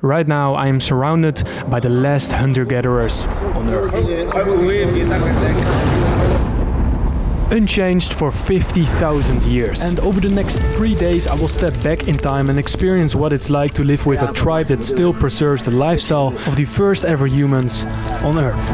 Right now I am surrounded by the last hunter-gatherers on Earth. Unchanged for 50,000 years. And over the next 3 days I will step back in time and experience what it's like to live with a tribe that still preserves the lifestyle of the first ever humans on Earth.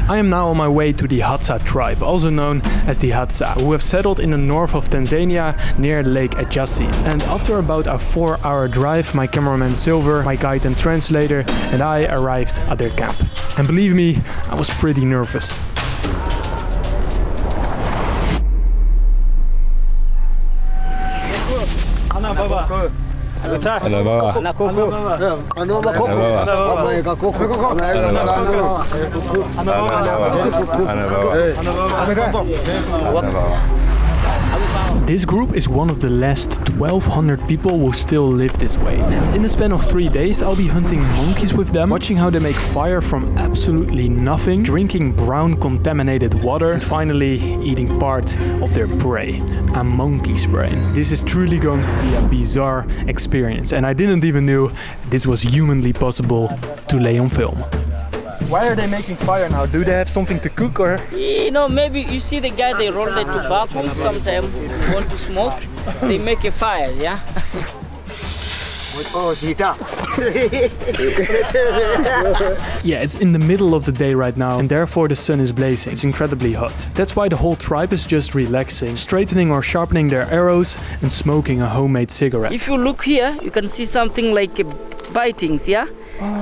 I am now on my way to the Hadza tribe, also known as the Hadza, who have settled in the north of Tanzania near Lake Hadza. And after about a 4-hour drive, my cameraman Silver, my guide and translator, and I arrived at their camp. And believe me, I was pretty nervous. This group is one of the last 1,200 people who still live this way. And in the span of 3 days I'll be hunting monkeys with them, watching how they make fire from absolutely nothing, drinking brown contaminated water, and finally eating part of their prey, a monkey's brain. This is truly going to be a bizarre experience, and I didn't even know this was humanly possible to lay on film. Why are they making fire now? Do they have something to cook or? You know, maybe you see the guy, they roll the tobacco, sometimes want to smoke, they make a fire, yeah? Yeah, it's in the middle of the day right now and therefore the sun is blazing. It's incredibly hot. That's why the whole tribe is just relaxing, straightening or sharpening their arrows and smoking a homemade cigarette. If you look here, you can see something like bitings, yeah?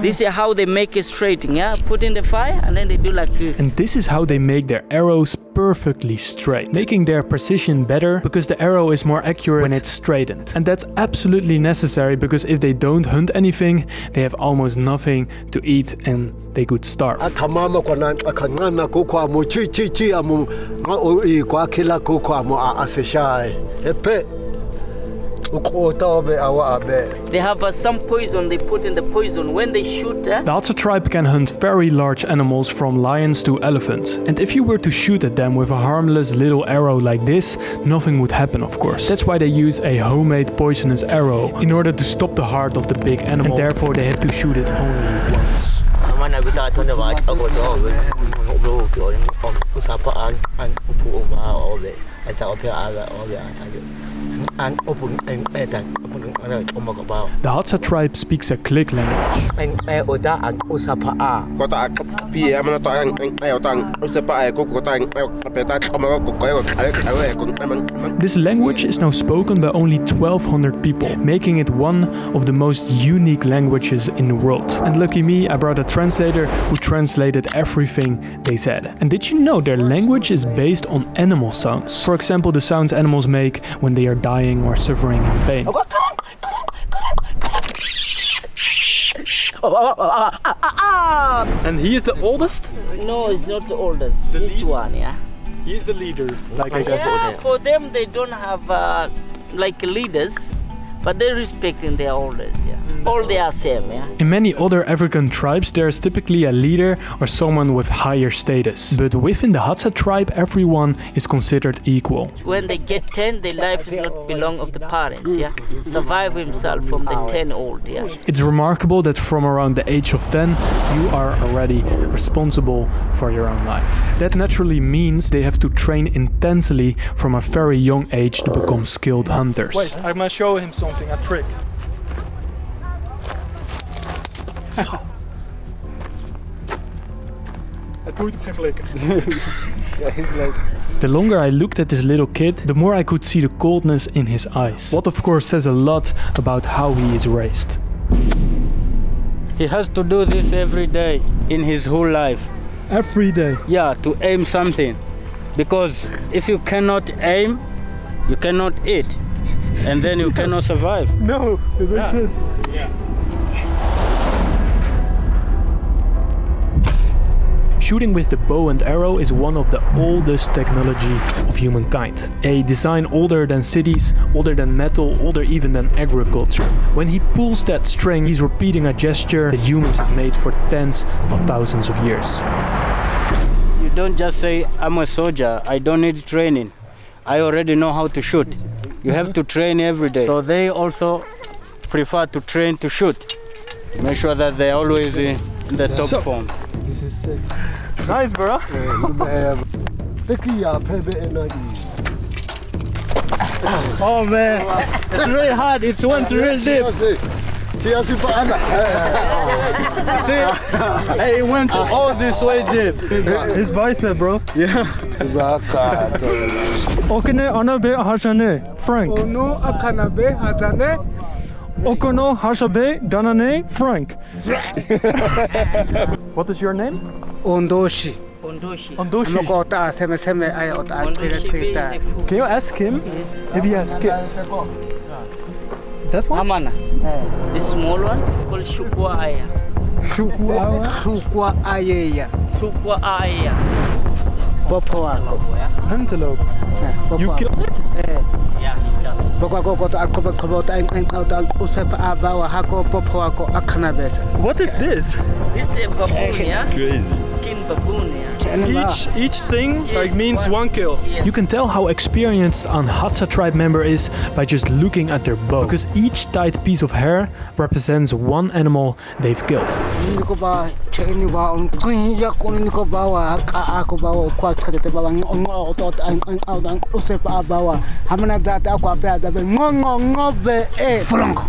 This is how they make it straighting, yeah? Put in the fire and then they do like... And this is how they make their arrows perfectly straight, making their precision better because the arrow is more accurate when it's straightened. And that's absolutely necessary because if they don't hunt anything, they have almost nothing to eat and they could starve. They have some poison, they put in the poison when they shoot. The Hadza tribe can hunt very large animals from lions to elephants. And if you were to shoot at them with a harmless little arrow like this, nothing would happen, of course. That's why they use a homemade poisonous arrow in order to stop the heart of the big animal, and therefore they have to shoot it only once. The Hadza tribe speaks a click language. This language is now spoken by only 1,200 people, making it one of the most unique languages in the world. And lucky me, I brought a translator who translated everything they said. And did you know their language is based on animal sounds? For example, the sounds animals make when they are dying or suffering in pain. And he is the oldest? No, he's not the oldest. This one, yeah. He is the leader. Like I got yeah, for them they don't have like leaders, but they're respecting their elders, yeah. All they are same, yeah. In many other African tribes there is typically a leader or someone with higher status. But within the Hadza tribe everyone is considered equal. When they get 10, their life is not belong of the parents, yeah. Survive himself from the 10 old, yeah. It's remarkable that from around the age of 10 you are already responsible for your own life. That naturally means they have to train intensely from a very young age to become skilled hunters. Wait, I'm gonna show him something, a trick. The longer I looked at this little kid, the more I could see the coldness in his eyes. What of course says a lot about how he is raised. He has to do this every day in his whole life. Every day? Yeah, to aim something. Because if you cannot aim, you cannot eat. And then you cannot survive. No, it makes sense. Yeah. Shooting with the bow and arrow is one of the oldest technology of humankind. A design older than cities, older than metal, older even than agriculture. When he pulls that string, he's repeating a gesture that humans have made for tens of thousands of years. You don't just say, I'm a soldier, I don't need training. I already know how to shoot. You have to train every day. So they also prefer to train to shoot. Make sure that they're always in the top form. This is sick. Nice, bro. Oh man, it's really hard. It's one real deep. See, it went all this way deep. His bicep, bro. Yeah. Okene anabe hashane, Frank. Ono akanabe hazane. Okono hashabe danane, Frank. What is your name? Ondoshi. Ondoshi. Ondoshi. Lokota seme ay ota Ondoshi is a food. Can you ask him Yes. if he has kids? That one? Amana. The small ones is called shukwa aya. Shukwa ayeya. Shukwa aya. Popo wako. Antelope. You killed it? Yeah, he's coming. What is this? This is a baboon, yeah? Crazy. Skin baboon, yeah? Each thing Yes, means one kill. Yes. You can tell how experienced an Hadza tribe member is by just looking at their bow, because each tied piece of hair represents one animal they've killed. Franco.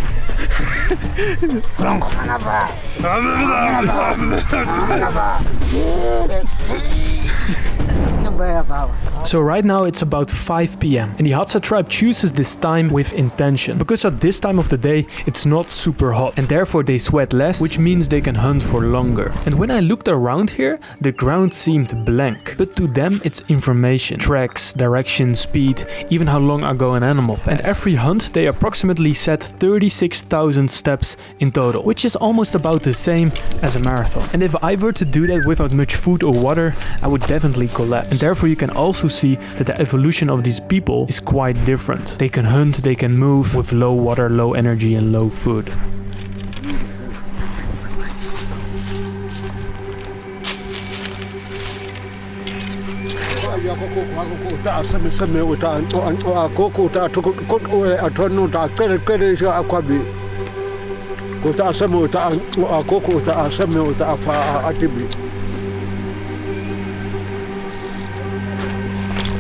So right now it's about 5 p.m. and the Hadza tribe chooses this time with intention, because at this time of the day it's not super hot and therefore they sweat less, which means they can hunt for longer. And when I looked around here, the ground seemed blank, but to them it's information: tracks, direction, speed, even how long ago an animal passed. And every hunt they approximately set 36,000 steps in total, which is almost about the same as a marathon. And if I were to do that without much food or water, I would definitely collapse. And therefore you can also see that the evolution of these people is quite different. They can hunt, they can move with low water, low energy and low food.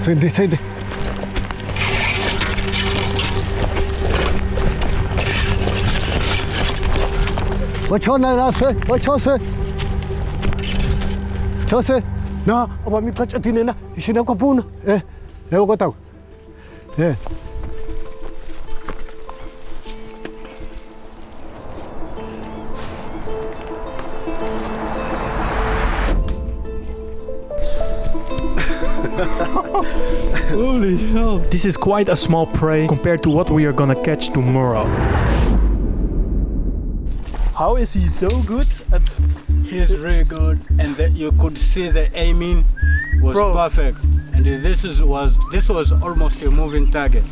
Sende. Chose. Na, aber mit Katschatine na, ich bin kapuna. Gotau. Holy hell. This is quite a small prey compared to what we are gonna catch tomorrow. How is he so good at... He's really good, and you could see the aiming was perfect. And this was almost a moving target.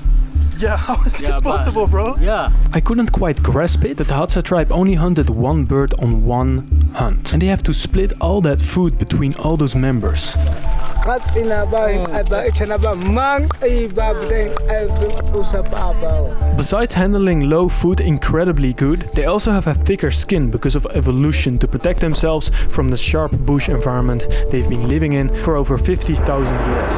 Yeah, how is this possible, bro? Yeah. I couldn't quite grasp it that the Hadza tribe only hunted one bird on one hunt. And they have to split all that food between all those members. Besides handling low food incredibly good, they also have a thicker skin because of evolution to protect themselves from the sharp bush environment they've been living in for over 50,000 years.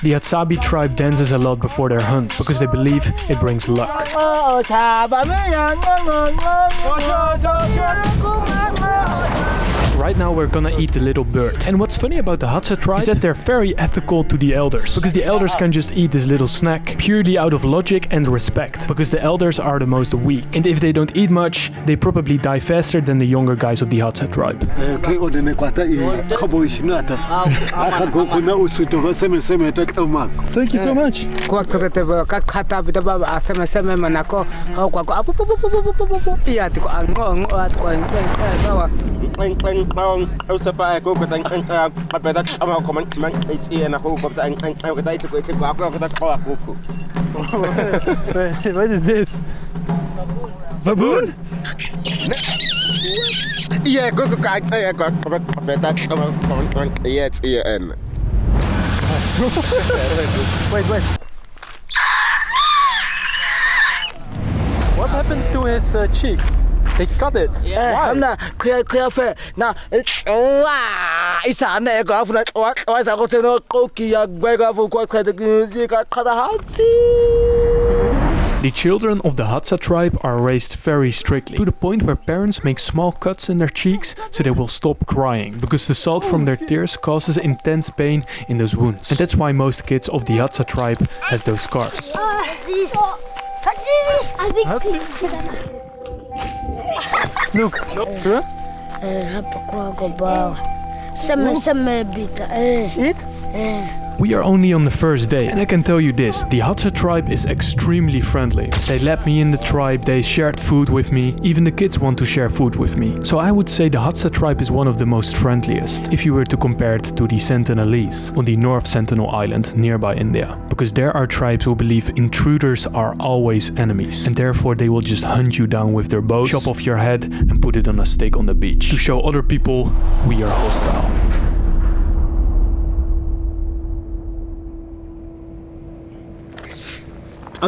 The Hadzabe tribe dances a lot before their hunts because they believe it brings luck. Right now we're gonna eat the little bird. And what's funny about the Hadza tribe is that they're very ethical to the elders. Because the elders can just eat this little snack purely out of logic and respect. Because the elders are the most weak. And if they don't eat much, they probably die faster than the younger guys of the Hadza tribe. Thank you so much. What is this? Baboon? Yeah, it's EN. Wait. What happens to his cheek? They cut it. Yeah. Why? Clear. Now it's The children of the Hadza tribe are raised very strictly, to the point where parents make small cuts in their cheeks so they will stop crying, because the salt from their tears causes intense pain in those wounds. And that's why most kids of the Hadza tribe has those scars. Look. Huh? Eat? We are only on the first day, and I can tell you this, the Hadza tribe is extremely friendly. They let me in the tribe, they shared food with me, even the kids want to share food with me. So I would say the Hadza tribe is one of the most friendliest, if you were to compare it to the Sentinelese on the North Sentinel Island nearby India. Because there are tribes who believe intruders are always enemies, and therefore they will just hunt you down with their bows, chop off your head and put it on a stake on the beach, to show other people we are hostile. The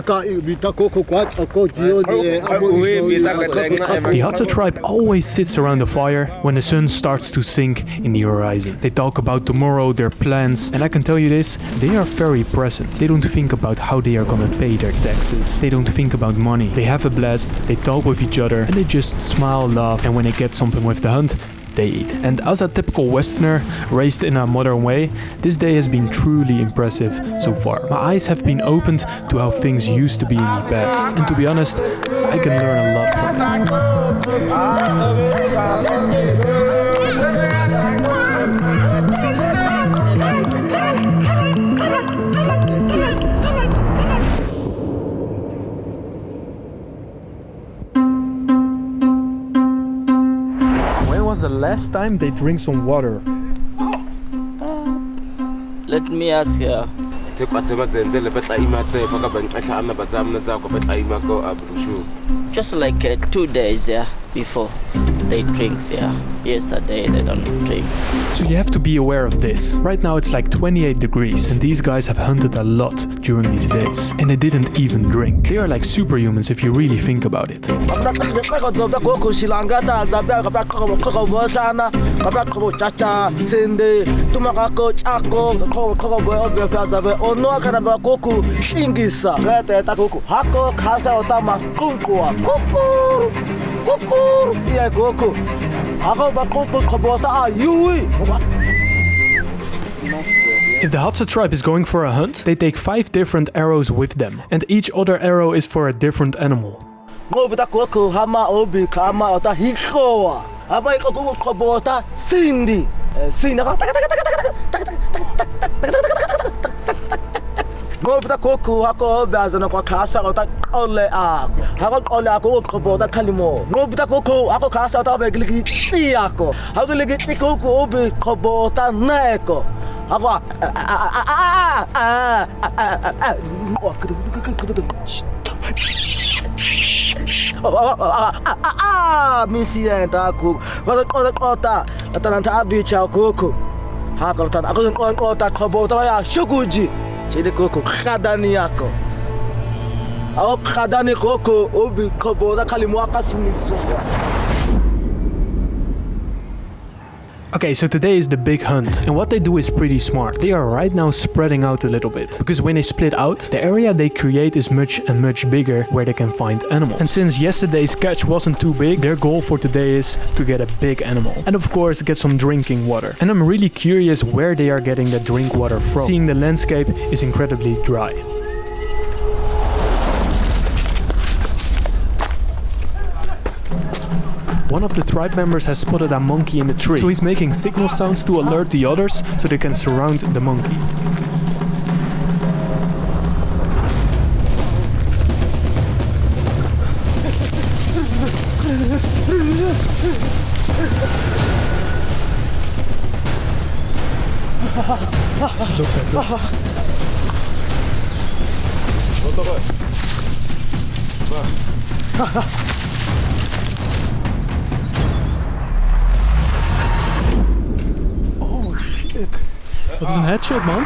Hadza tribe always sits around the fire when the sun starts to sink in the horizon. They talk about tomorrow, their plans, and I can tell you this, they are very present. They don't think about how they are gonna pay their taxes. They don't think about money. They have a blast, they talk with each other, and they just smile, laugh, and when they get something with the hunt, they eat. And as a typical Westerner, raised in a modern way, this day has been truly impressive so far. My eyes have been opened to how things used to be in the past. And to be honest, I can learn a lot from When was the last time they drink some water? Let me ask you. Just like 2 days, before they drinks, Yesterday they don't drink. So you have to be aware of this. Right now it's like 28 degrees, and these guys have hunted a lot during these days, and they didn't even drink. They are like superhumans if you really think about it. If the Hadza tribe is going for a hunt, they take 5 different arrows with them, and each other arrow is for a different animal. Okay, so today is the big hunt, and what they do is pretty smart. They are right now spreading out a little bit, because when they split out, the area they create is much and much bigger where they can find animals. And since yesterday's catch wasn't too big, their goal for today is to get a big animal. And of course, get some drinking water. And I'm really curious where they are getting the drink water from, seeing the landscape is incredibly dry. One of the tribe members has spotted a monkey in the tree, so he's making signal sounds to alert the others so they can surround the monkey. Dat is een headshot, man.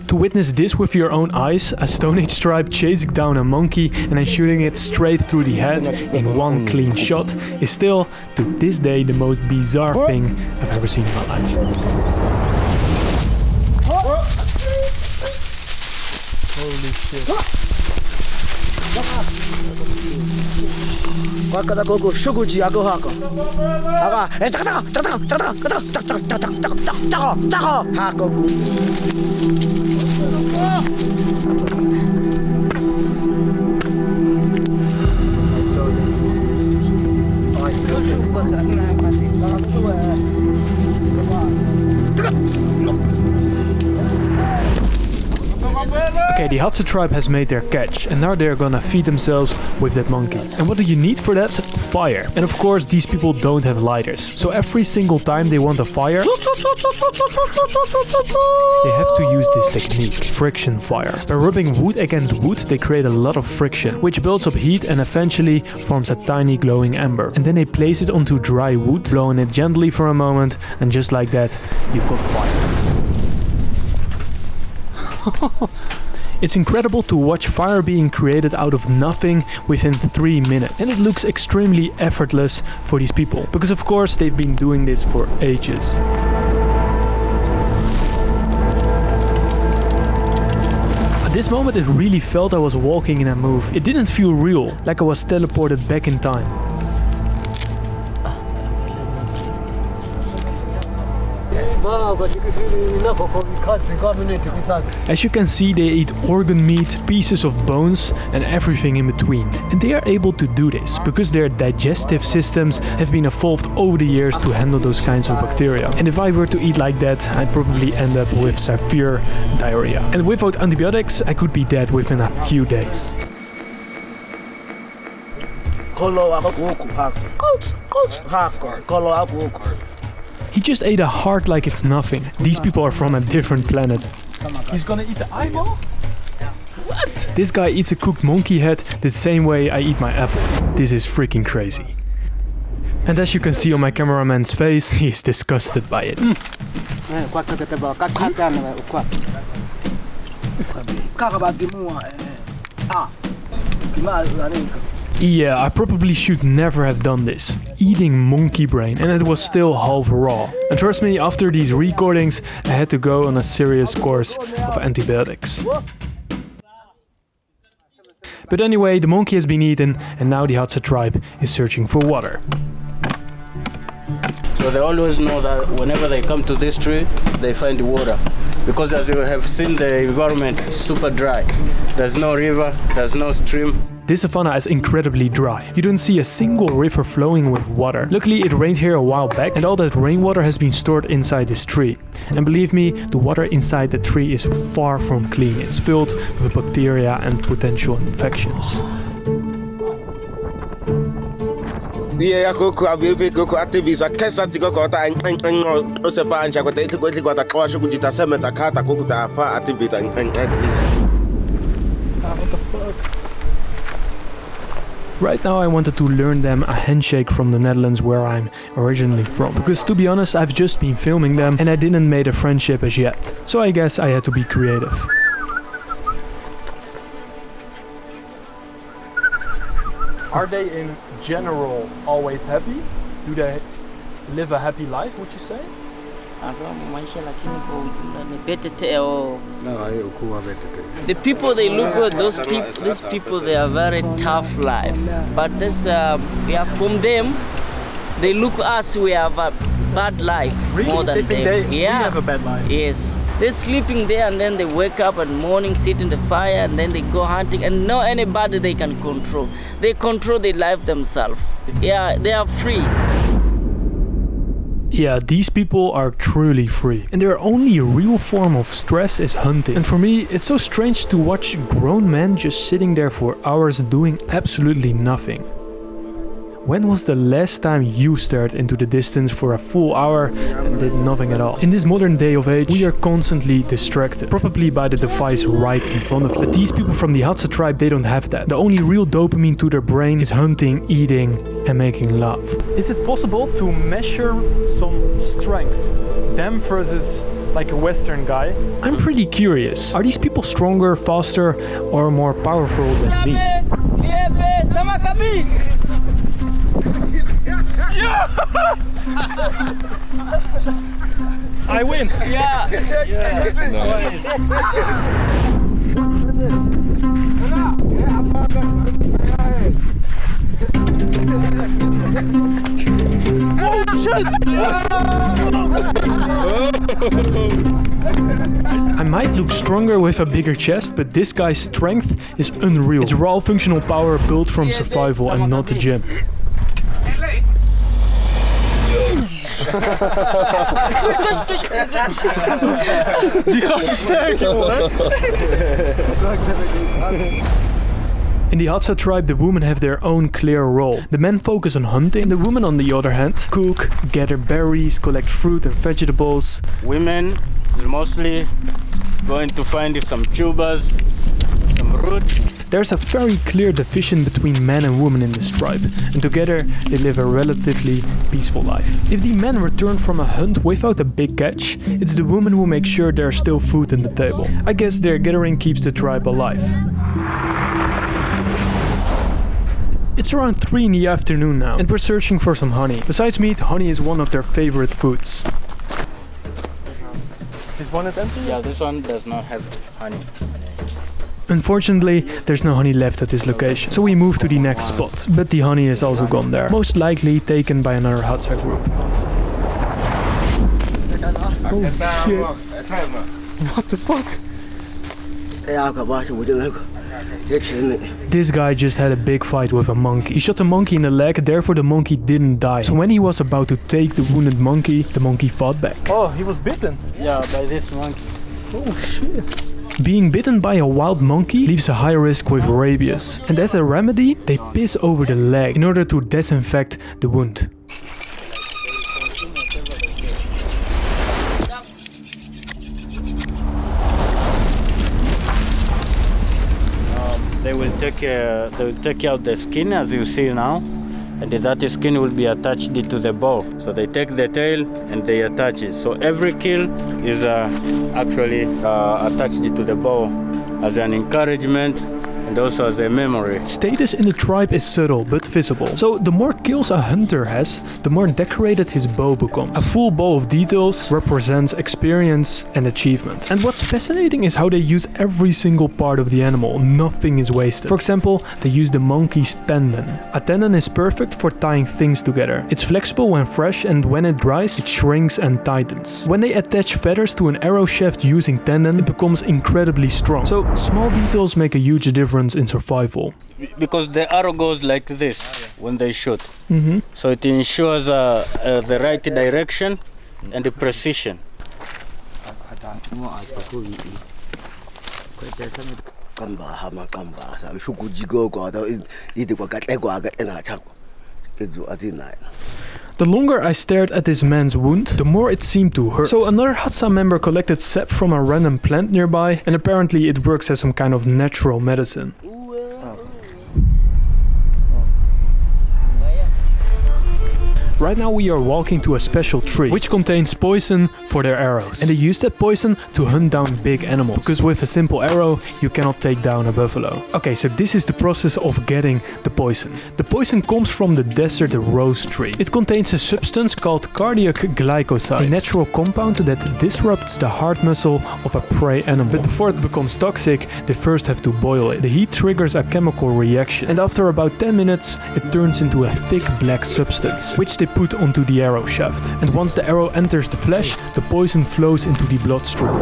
To witness this with your own eyes, a Stone Age tribe chasing down a monkey and then shooting it straight through the head in one clean shot is still, to this day, the most bizarre thing I've ever seen in my life. Holy shit. Okay, the Hadza tribe has made their catch, and now they're gonna feed themselves with that monkey. And what do you need for that? Fire. And of course, these people don't have lighters. So every single time they want a fire, they have to use this technique, friction fire. By rubbing wood against wood, they create a lot of friction, which builds up heat and eventually forms a tiny glowing ember. And then they place it onto dry wood, blow on it gently for a moment, and just like that, you've got fire. It's incredible to watch fire being created out of nothing within 3 minutes. And it looks extremely effortless for these people, because of course they've been doing this for ages. At this moment it really felt I was walking in a movie. It didn't feel real, like I was teleported back in time. As you can see, they eat organ meat, pieces of bones and everything in between. And they are able to do this because their digestive systems have been evolved over the years to handle those kinds of bacteria. And if I were to eat like that, I'd probably end up with severe diarrhea. And without antibiotics, I could be dead within a few days. He just ate a heart like it's nothing. These people are from a different planet. He's gonna eat the eyeball? What? This guy eats a cooked monkey head the same way I eat my apple. This is freaking crazy. And as you can see on my cameraman's face, he is disgusted by it. Yeah, I probably should never have done this. Eating monkey brain, and it was still half raw. And trust me, after these recordings, I had to go on a serious course of antibiotics. But anyway, the monkey has been eaten, and now the Hadza tribe is searching for water. So they always know that whenever they come to this tree, they find the water. Because as you have seen, the environment is super dry. There's no river, there's no stream. This savanna is incredibly dry. You don't see a single river flowing with water. Luckily, it rained here a while back, and all that rainwater has been stored inside this tree. And believe me, the water inside the tree is far from clean. It's filled with bacteria and potential infections. Yeah, koko abibe koko activists akesa tikoko ta osepa anja ko tete ko tlika ta xwa kujita semeta khata koko ta fa activity What the fuck? Right now I wanted to learn them a handshake from the Netherlands where I'm originally from. Because to be honest, I've just been filming them and I didn't make a friendship as yet. So I guess I had to be creative. Are they in general always happy? Do they live a happy life, would you say? The people they look at, these people, they are very tough life. But this, from them, they look at us, we have a bad life. Really? More than they think them. we have a bad life? Yes. They're sleeping there and then they wake up in the morning, sit in the fire and then they go hunting and no anybody they can control. They control their life themselves. Yeah, they are free. Yeah, these people are truly free. And their only real form of stress is hunting. And for me, it's so strange to watch grown men just sitting there for hours doing absolutely nothing. When was the last time you stared into the distance for a full hour and did nothing at all? In this modern day of age, we are constantly distracted, probably by the device right in front of us. But these people from the Hadza tribe, they don't have that. The only real dopamine to their brain is hunting, eating and making love. Is it possible to measure some strength? Them versus like a Western guy? I'm pretty curious. Are these people stronger, faster or more powerful than me? I win! Yeah! Nice. I might look stronger with a bigger chest, but this guy's strength is unreal. It's raw functional power built from survival and not the gym. Die gast is sterk, jongen. In the Hadza tribe, the women have their own clear role. The men focus on hunting, the women on the other hand cook, gather berries, collect fruit and vegetables. Women is mostly going to find some tubers, some roots. There's a very clear division between men and women in this tribe, and together they live a relatively peaceful life. If the men return from a hunt without a big catch, it's the women who make sure there's still food on the table. I guess their gathering keeps the tribe alive. It's around 3 in the afternoon now, and we're searching for some honey. Besides meat, honey is one of their favorite foods. This one is empty? Yeah, this one does not have honey. Unfortunately, there's no honey left at this location, so we move to the next spot. But the honey is also gone there, most likely taken by another Hadza group. Oh shit. What the fuck? This guy just had a big fight with a monkey. He shot the monkey in the leg, therefore the monkey didn't die. So when he was about to take the wounded monkey, the monkey fought back. Oh, he was bitten. Yeah, by this monkey. Oh shit. Being bitten by a wild monkey leaves a high risk with rabies. And as a remedy, they piss over the leg in order to disinfect the wound. They will take out the skin, as you see now, and that skin will be attached to the bow. So they take the tail and they attach it. So every kill is actually attached to the bow as an encouragement and also as a memory. Status in the tribe is subtle but visible. So the more kills a hunter has, the more decorated his bow becomes. A full bow of details represents experience and achievement. And what's fascinating is how they use every single part of the animal. Nothing is wasted. For example, they use the monkey's tendon. A tendon is perfect for tying things together. It's flexible when fresh, and when it dries, it shrinks and tightens. When they attach feathers to an arrow shaft using tendon, it becomes incredibly strong. So small details make a huge difference in survival. Because the arrow goes like this when they shoot. So it ensures the right direction and the precision. The longer I stared at this man's wound, the more it seemed to hurt. So another Hadza member collected sap from a random plant nearby, and apparently it works as some kind of natural medicine. Right now we are walking to a special tree, which contains poison for their arrows. And they use that poison to hunt down big animals, because with a simple arrow, you cannot take down a buffalo. Okay, so this is the process of getting the poison. The poison comes from the desert rose tree. It contains a substance called cardiac glycoside, a natural compound that disrupts the heart muscle of a prey animal. But before it becomes toxic, they first have to boil it. The heat triggers a chemical reaction, and after about 10 minutes, it turns into a thick black substance, which they put onto the arrow shaft. And once the arrow enters the flesh, the poison flows into the bloodstream.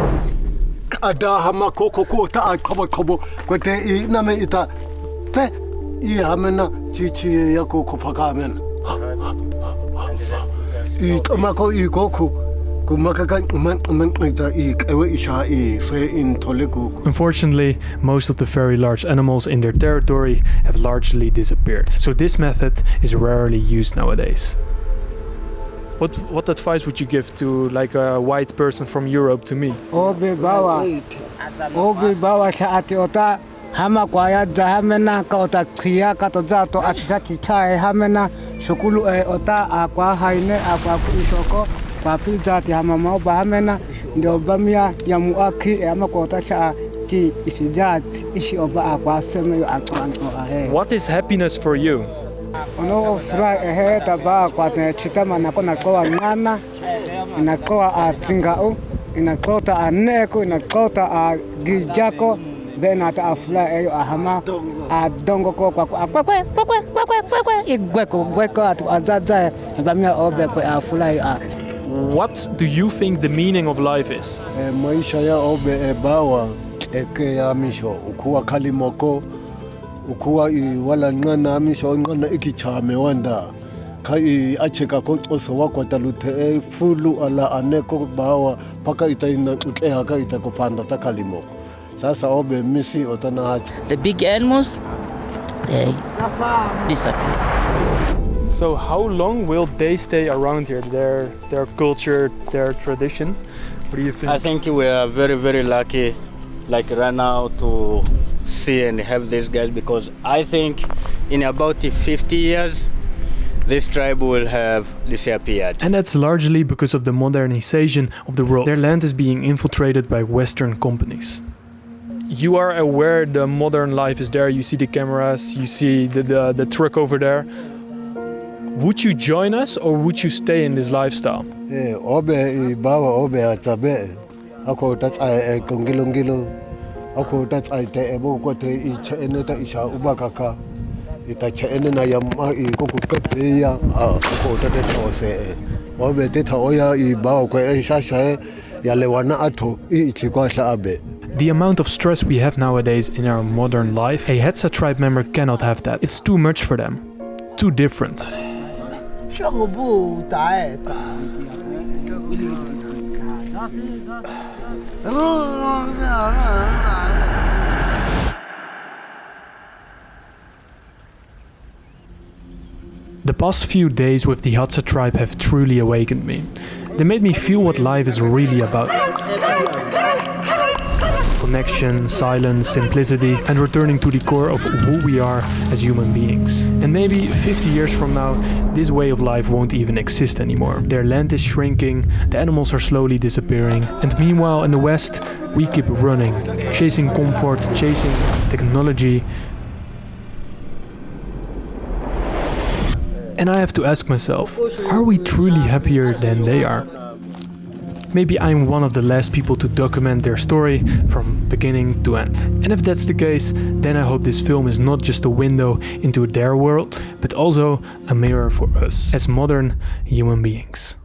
Unfortunately, most of the very large animals in their territory have largely disappeared, so this method is rarely used nowadays. What advice would you give to like a white person from Europe to me? Hama kwa Hadza hamena ka ota tria ka to za to atisa kitai hamena shukulu ota akwa haine akwa kuishoko kwa pizza ti hama mau ba hamena ndio bamia ya muaki ama kwa ota cha ti isijat ishi oba akwa seme akwa ahe. What is happiness for you? Ono fry ehe taba kwa chitama na kona kwa ngana inakoa atingao inakota aneko inakota agijako benata afla eyo ahama adongo ko kwa igweko atu azaza bamia obeko afla. What do you think the meaning of life is? Maisha ya obe bawa eke ya misho ukuwa kalimoko ukuwa wala ngana misho ngana ikichame wanda kai acheka ko oso wako talute fulu ala aneko bawa paka itaina utlea ka itakopanda takalimoko. The big animals, they disappear. So how long will they stay around here? Their culture, their tradition? What do you think? I think we are very, very lucky, like right now, to see and have these guys, because I think in about 50 years, this tribe will have disappeared. And that's largely because of the modernization of the world. Their land is being infiltrated by Western companies. You are aware the modern life is there, you see the cameras, you see the truck over there. Would you join us or would you stay in this lifestyle? Obe bawa obe Hadzabe. Ako that's I kongilongilo. Ako that's I te ebo ko te icha eneta isha ubakaka. Ita cha enena yama I kokupeya ako tate tose. Obe te taoya I bawa ko enshasha ya lewana ato I chikwasha abe. The amount of stress we have nowadays in our modern life, a Hadza tribe member cannot have that. It's too much for them. Too different. The past few days with the Hadza tribe have truly awakened me. They made me feel what life is really about. Connection, silence, simplicity, and returning to the core of who we are as human beings. And maybe 50 years from now, this way of life won't even exist anymore. Their land is shrinking, the animals are slowly disappearing, and meanwhile in the West, we keep running, chasing comfort, chasing technology. And I have to ask myself, are we truly happier than they are? Maybe I'm one of the last people to document their story from beginning to end. And if that's the case, then I hope this film is not just a window into their world, but also a mirror for us as modern human beings.